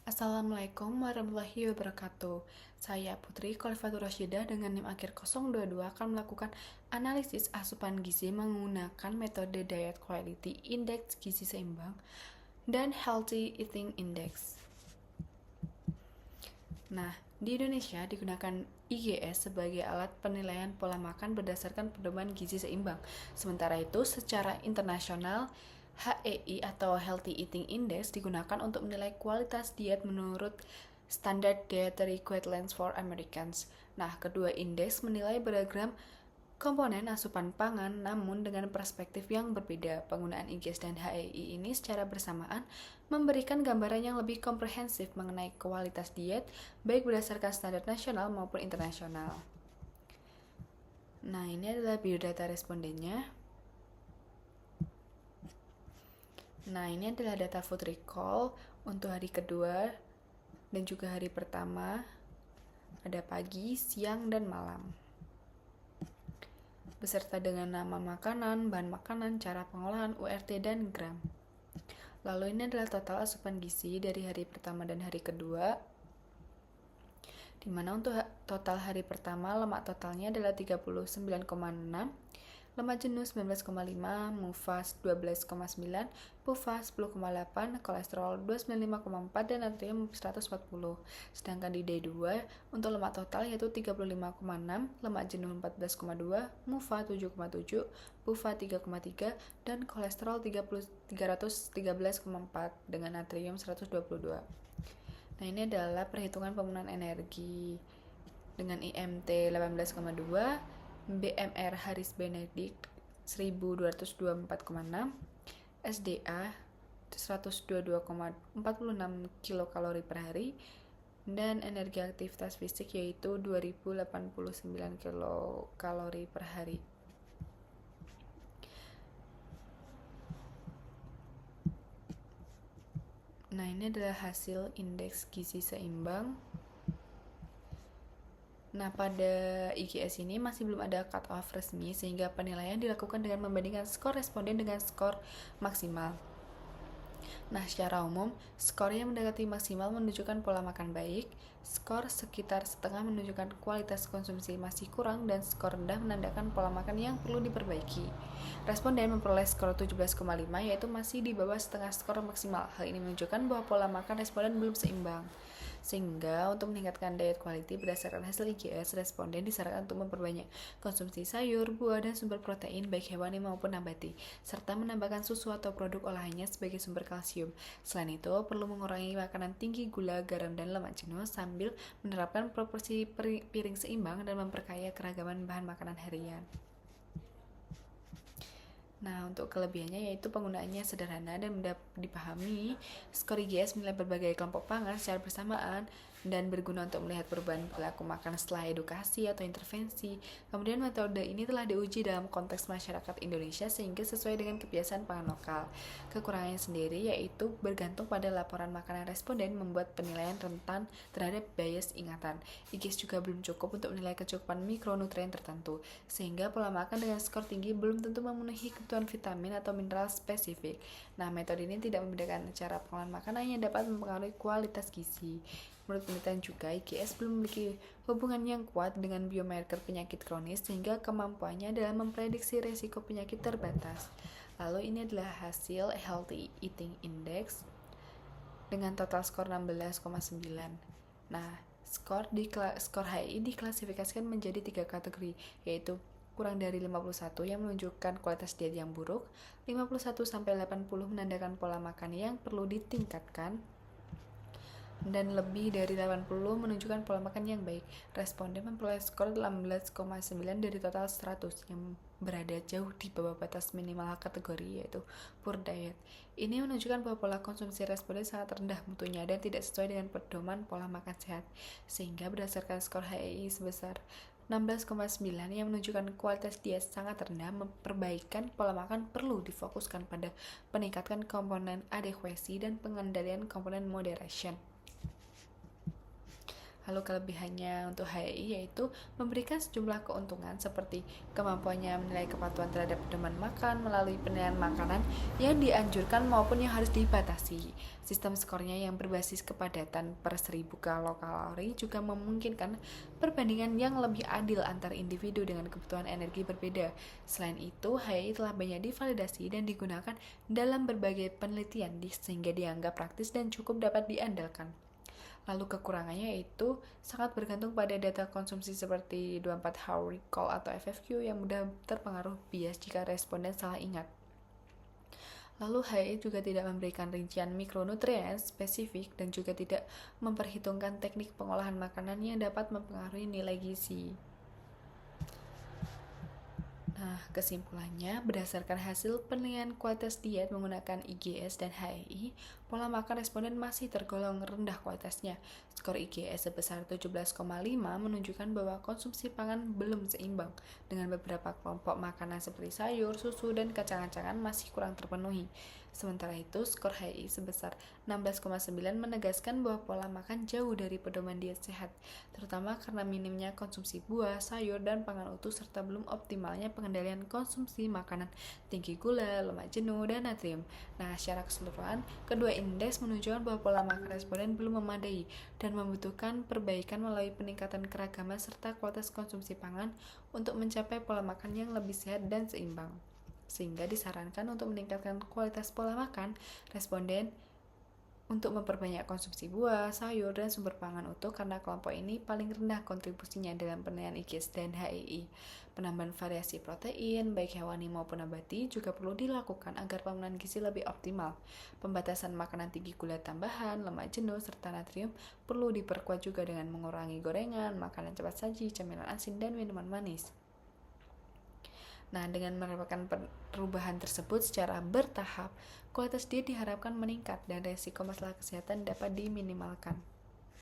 Assalamualaikum warahmatullahi wabarakatuh. Saya Putri Khalifatur Rasyidah dengan NIM akhir 022 akan melakukan analisis asupan gizi menggunakan metode Diet Quality Index gizi seimbang dan Healthy Eating Index. Nah, di Indonesia digunakan IGS sebagai alat penilaian pola makan berdasarkan pedoman gizi seimbang. Sementara itu, secara internasional, HEI atau Healthy Eating Index digunakan untuk menilai kualitas diet menurut Standard Dietary Guidelines for Americans. Nah, kedua indeks menilai beragam komponen asupan pangan namun dengan perspektif yang berbeda. Penggunaan IGS dan HEI ini secara bersamaan memberikan gambaran yang lebih komprehensif mengenai kualitas diet baik berdasarkan standar nasional maupun internasional. Nah, ini adalah biodata respondennya. Nah, ini adalah data food recall untuk hari kedua dan juga hari pertama. Ada pagi, siang, dan malam. Beserta dengan nama makanan, bahan makanan, cara pengolahan, URT, dan gram. Lalu ini adalah total asupan gizi dari hari pertama dan hari kedua, di mana untuk total hari pertama lemak totalnya adalah 39,6, lemak jenuh 19,5, MUFAS 12,9, PUFA 10,8, kolesterol 295,4, dan natrium 140. Sedangkan di D2 untuk lemak total yaitu 35,6, lemak jenuh 14,2, MUFA 7,7, PUFA 3,3, dan kolesterol 313,4 dengan natrium 122. Nah, ini adalah perhitungan pemenuhan energi dengan IMT 18,2, BMR Haris Benedict 1224,6, SDA 122,46 kilokalori per hari, dan energi aktivitas fisik yaitu 2089 kilokalori per hari. Nah, ini adalah hasil indeks gizi seimbang. Nah, pada IGS ini masih belum ada cut-off resmi sehingga penilaian dilakukan dengan membandingkan skor responden dengan skor maksimal. Nah, secara umum, skor yang mendekati maksimal menunjukkan pola makan baik, skor sekitar setengah menunjukkan kualitas konsumsi masih kurang, dan skor rendah menandakan pola makan yang perlu diperbaiki. Responden memperoleh skor 17,5 yaitu masih di bawah setengah skor maksimal. Hal ini menunjukkan bahwa pola makan responden belum seimbang. Sehingga untuk meningkatkan diet quality berdasarkan hasil IGS, responden disarankan untuk memperbanyak konsumsi sayur, buah, dan sumber protein baik hewani maupun nabati, serta menambahkan susu atau produk olahannya sebagai sumber kalsium. Selain itu, perlu mengurangi makanan tinggi gula, garam, dan lemak jenuh sambil menerapkan proporsi piring seimbang dan memperkaya keragaman bahan makanan harian. Nah, untuk kelebihannya yaitu penggunaannya sederhana dan mudah dipahami. Skor IGS menilai berbagai kelompok pangan secara bersamaan dan berguna untuk melihat perubahan perilaku makan setelah edukasi atau intervensi. Kemudian metode ini telah diuji dalam konteks masyarakat Indonesia sehingga sesuai dengan kebiasaan pangan lokal. Kekurangannya sendiri yaitu bergantung pada laporan makanan responden membuat penilaian rentan terhadap bias ingatan. IGS juga belum cukup untuk menilai kecukupan mikronutrien tertentu, sehingga pola makan dengan skor tinggi belum tentu memenuhi kebutuhan vitamin atau mineral spesifik. Nah, metode ini tidak membedakan cara pengolahan makanan yang dapat mempengaruhi kualitas gizi. Menurut penelitian juga, IGS belum memiliki hubungan yang kuat dengan biomarker penyakit kronis sehingga kemampuannya dalam memprediksi risiko penyakit terbatas. Lalu ini adalah hasil Healthy Eating Index dengan total skor 16,9. Nah, skor HI diklasifikasikan menjadi 3 kategori, yaitu kurang dari 51 yang menunjukkan kualitas diet yang buruk, 51-80 menandakan pola makan yang perlu ditingkatkan, dan lebih dari 80 menunjukkan pola makan yang baik. Responden memperoleh skor 18,9 dari total 100 yang berada jauh di bawah batas minimal kategori yaitu poor diet. Ini menunjukkan bahwa pola konsumsi responden sangat rendah mutunya dan tidak sesuai dengan pedoman pola makan sehat. Sehingga berdasarkan skor HEI sebesar 16,9 yang menunjukkan kualitas diet sangat rendah, perbaikan pola makan perlu difokuskan pada peningkatan komponen adekuasi dan pengendalian komponen moderation. Lalu kelebihannya untuk HI yaitu memberikan sejumlah keuntungan seperti kemampuannya menilai kepatuhan terhadap pedoman makan melalui penilaian makanan yang dianjurkan maupun yang harus dibatasi. Sistem skornya yang berbasis kepadatan per 1000 kalori juga memungkinkan perbandingan yang lebih adil antar individu dengan kebutuhan energi berbeda. Selain itu, HI telah banyak divalidasi dan digunakan dalam berbagai penelitian sehingga dianggap praktis dan cukup dapat diandalkan. Lalu kekurangannya yaitu sangat bergantung pada data konsumsi seperti 24 hour recall atau FFQ yang mudah terpengaruh bias jika responden salah ingat. Lalu HI juga tidak memberikan rincian mikronutrien spesifik dan juga tidak memperhitungkan teknik pengolahan makanan yang dapat mempengaruhi nilai gizi. Nah, kesimpulannya, berdasarkan hasil penilaian kualitas diet menggunakan IGS dan HI, pola makan responden masih tergolong rendah kualitasnya. Skor IGS sebesar 17,5 menunjukkan bahwa konsumsi pangan belum seimbang, dengan beberapa kelompok makanan seperti sayur, susu, dan kacang-kacangan masih kurang terpenuhi. Sementara itu, skor HI sebesar 16,9 menegaskan bahwa pola makan jauh dari pedoman diet sehat, terutama karena minimnya konsumsi buah, sayur, dan pangan utuh serta belum optimalnya pengendalian konsumsi makanan tinggi gula, lemak jenuh, dan natrium. Nah, secara keseluruhan, kedua indeks menunjukkan bahwa pola makan responden belum memadai dan membutuhkan perbaikan melalui peningkatan keragaman serta kualitas konsumsi pangan untuk mencapai pola makan yang lebih sehat dan seimbang. Sehingga disarankan untuk meningkatkan kualitas pola makan responden untuk memperbanyak konsumsi buah, sayur, dan sumber pangan utuh karena kelompok ini paling rendah kontribusinya dalam penilaian IGS dan HII. Penambahan variasi protein, baik hewani maupun nabati, juga perlu dilakukan agar pemenuhan gizi lebih optimal. Pembatasan makanan tinggi gula tambahan, lemak jenuh, serta natrium perlu diperkuat juga dengan mengurangi gorengan, makanan cepat saji, camilan asin, dan minuman manis. Nah, dengan menerapkan perubahan tersebut secara bertahap, kualitas diet diharapkan meningkat dan resiko masalah kesehatan dapat diminimalkan.